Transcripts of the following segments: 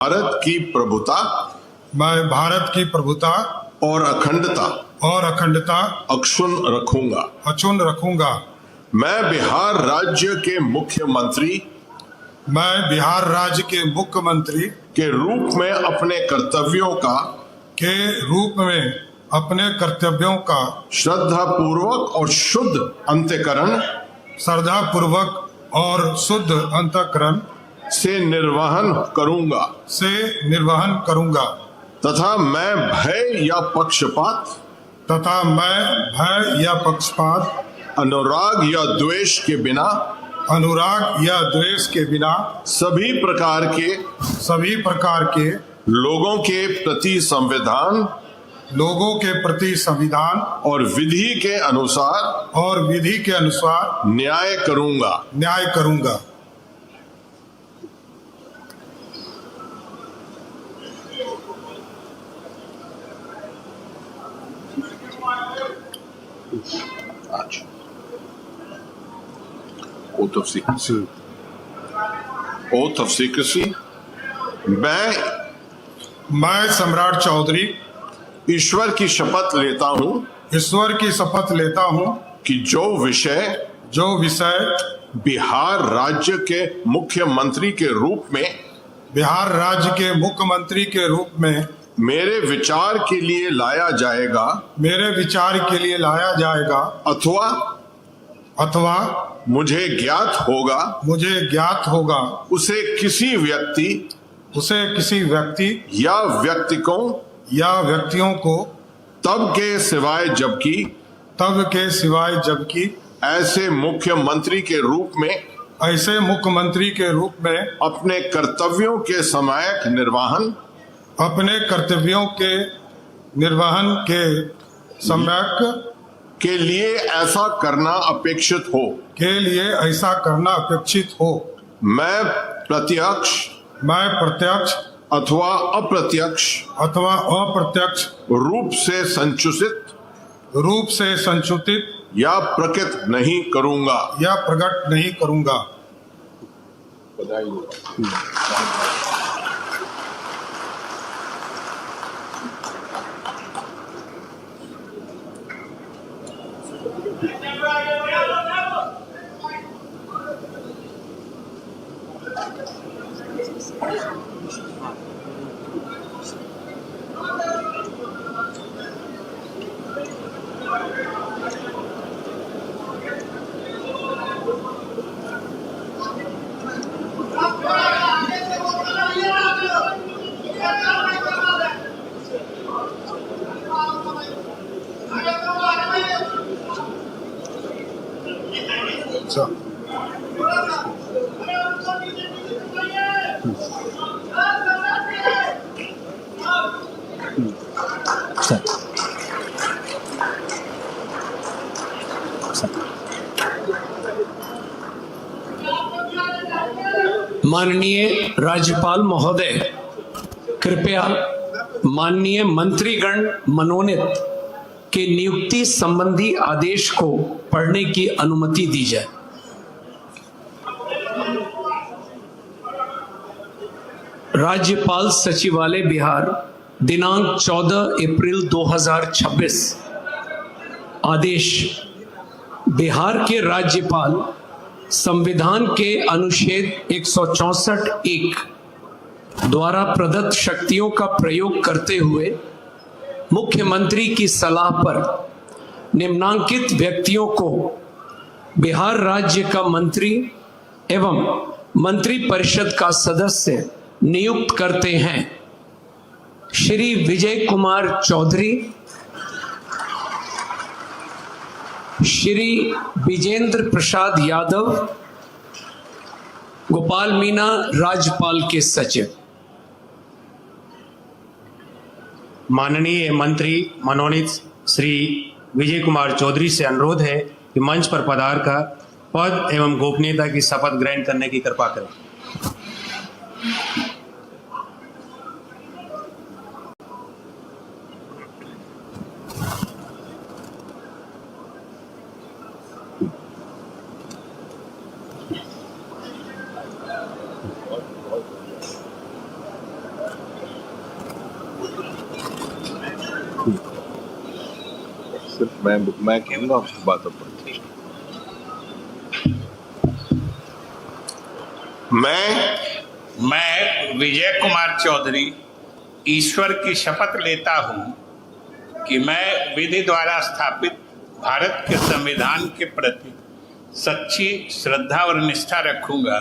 भारत की प्रभुता मैं भारत की प्रभुता और अखंडता अक्षुण्ण रखूंगा। अक्षुण्ण रखूंगा। मैं बिहार राज्य के मुख्यमंत्री के रूप में अपने कर्तव्यों का श्रद्धापूर्वक और शुद्ध अंतःकरण से निर्वहन करूंगा तथा मैं भय या पक्षपात अनुराग या द्वेष के बिना सभी प्रकार के लोगों के प्रति संविधान और विधि के अनुसार न्याय करूंगा। Oath of secrecy। मैं सम्राट चौधरी ईश्वर की शपथ लेता हूं कि जो विषय बिहार राज्य के मुख्यमंत्री के रूप में मेरे विचार के लिए लाया जाएगा अथवा मुझे ज्ञात होगा उसे किसी व्यक्ति या व्यक्तियों को तब के सिवाय जबकि ऐसे मुख्यमंत्री के रूप में अपने कर्तव्यों के सम्यक निर्वहन के लिए ऐसा करना अपेक्षित हो। मैं प्रत्यक्ष अथवा अप्रत्यक्ष रूप से संचुतित या प्रकट नहीं करूंगा। माननीय राज्यपाल महोदय, कृपया माननीय मंत्रीगण मनोनीत के नियुक्ति संबंधी आदेश को पढ़ने की अनुमति दी जाए। राज्यपाल सचिवालय बिहार, दिनांक 14 अप्रैल 2026। आदेश। बिहार के राज्यपाल संविधान के अनुच्छेद 164(1) द्वारा प्रदत्त शक्तियों का प्रयोग करते हुए मुख्यमंत्री की सलाह पर निम्नांकित व्यक्तियों को बिहार राज्य का मंत्री एवं मंत्रिपरिषद का सदस्य नियुक्त करते हैं। श्री विजय कुमार चौधरी, श्री विजेंद्र प्रसाद यादव, गोपाल मीना राज्यपाल के सचिव। माननीय मंत्री मनोनीत श्री विजय कुमार चौधरी से अनुरोध है कि मंच पर पधार कर पद एवं गोपनीयता की शपथ ग्रहण करने की कृपा करें। सिर्फ मैं कहूँगा आपकी बातों पर। मैं विजय कुमार चौधरी ईश्वर की शपथ लेता हूँ कि मैं विधि द्वारा स्थापित भारत के संविधान के प्रति सच्ची श्रद्धा और निष्ठा रखूंगा।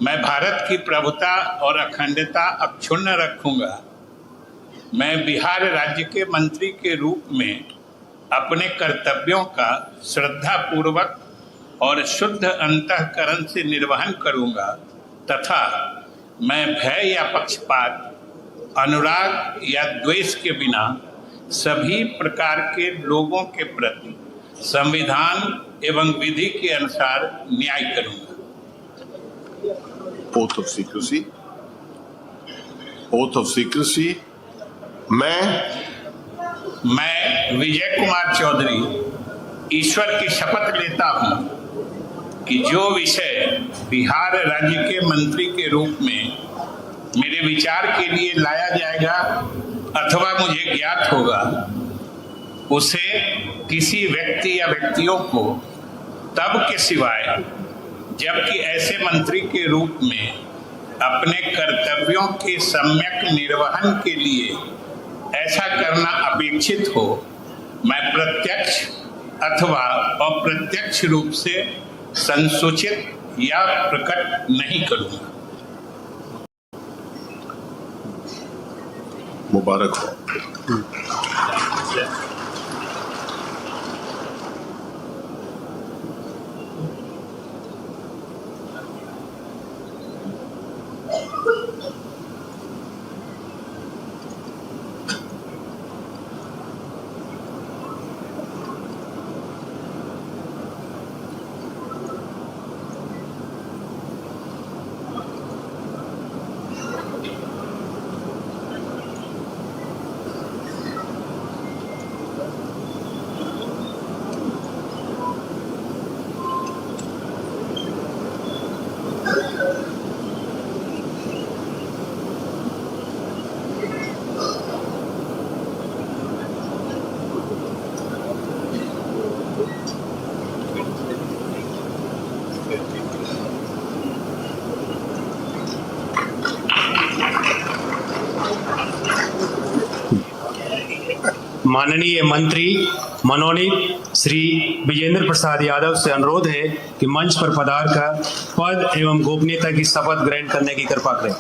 मैं भारत की प्रभुता और अखंडता अक्षुण्ण रखूंगा। मैं बिहार राज्य के मंत्री के रूप में अपने कर्तव्यों का श्रद्धापूर्वक और शुद्ध अंतःकरण से निर्वहन करूंगा तथा मैं भय या पक्षपात, अनुराग या द्वेष के बिना सभी प्रकार के लोगों के प्रति संविधान एवं विधि के अनुसार न्याय करूंगा। Oath of secrecy. Oath of secrecy. मैं विजय कुमार चौधरी ईश्वर की शपथ लेता हूं कि जो विषय बिहार राज्य के मंत्री के रूप में मेरे विचार के लिए लाया जाएगा अथवा मुझे ज्ञात होगा, उसे किसी व्यक्ति या व्यक्तियों को तब के सिवाय जबकि ऐसे मंत्री के रूप में अपने कर्तव्यों के सम्यक निर्वहन के लिए ऐसा करना अपेक्षित हो, मैं प्रत्यक्ष अथवा अप्रत्यक्ष रूप से संसूचित या प्रकट नहीं करूंगा। मुबारक हो। माननीय मंत्री मनोनीत श्री विजेंद्र प्रसाद यादव से अनुरोध है कि मंच पर पधार कर पद एवं गोपनीयता की शपथ ग्रहण करने की कृपा करें।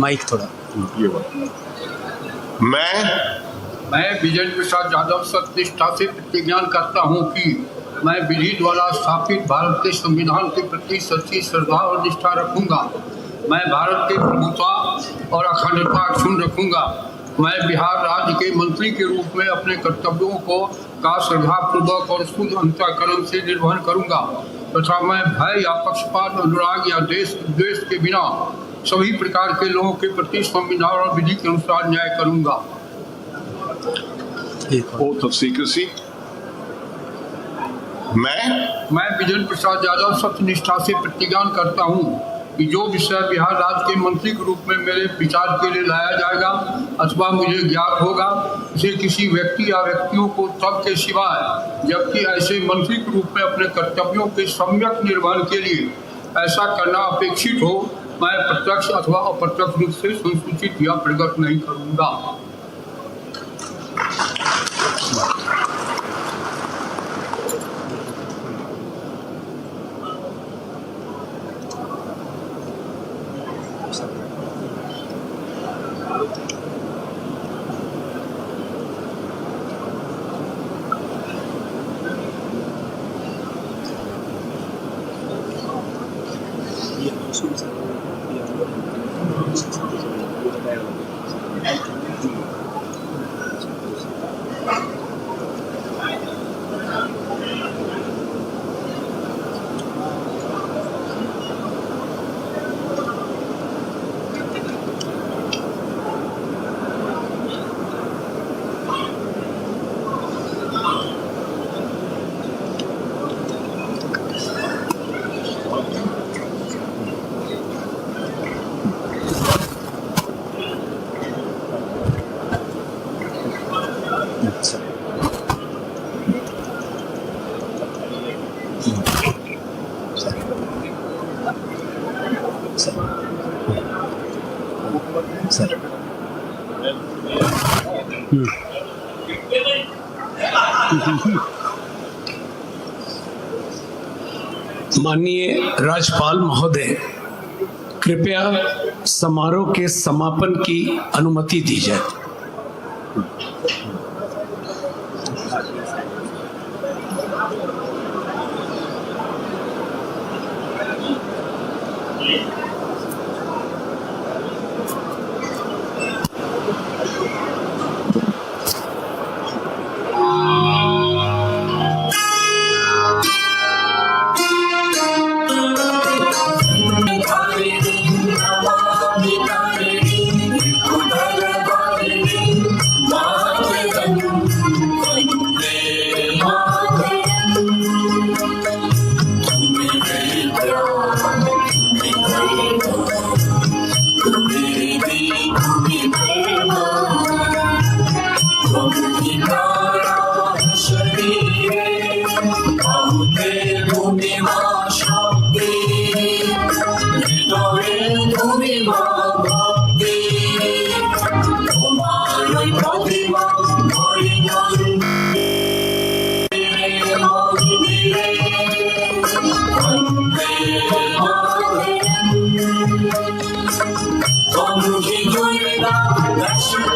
माइक थोड़ा ये बात। मैं विजय प्रसाद यादव सत्यनिष्ठा से प्रतिज्ञा करता हूं कि मैं विधि द्वारा स्थापित भारत के संविधान के प्रति सच्ची श्रद्धा और निष्ठा रखूंगा। मैं भारत के प्रभुता और अखंडता अक्षुण्ण रखूंगा। मैं बिहार राज्य के मंत्री के रूप में अपने कर्तव्यों का श्रद्धापूर्वक और शुद्ध अंतःकरण से निर्वहन करूंगा तथा मैं भय या पक्षपात, अनुराग या द्वेष के बिना सभी प्रकार के लोगों के प्रति संविधान और विधि के अनुसार न्याय करूंगा। Oath of secrecy. मैं विजय प्रसाद यादव सत्यनिष्ठा से प्रतिज्ञा करता हूं कि जो विषय बिहार राज्य के मंत्री के रूप में मेरे विचार के लिए लाया जाएगा अथवा मुझे ज्ञात होगा, उसे किसी व्यक्ति या व्यक्तियों को तब के सिवाय जबकि ऐसे मंत्री के रूप में अपने कर्तव्यों के सम्यक निर्वहन के लिए ऐसा करना अपेक्षित हो, मैं प्रत्यक्ष अथवा अप्रत्यक्ष रूप से संसूचित या प्रकट नहीं करूंगा। माननीय राज्यपाल महोदय, कृपया समारोह के समापन की अनुमति दी जाए। Om Ki Durga Darshan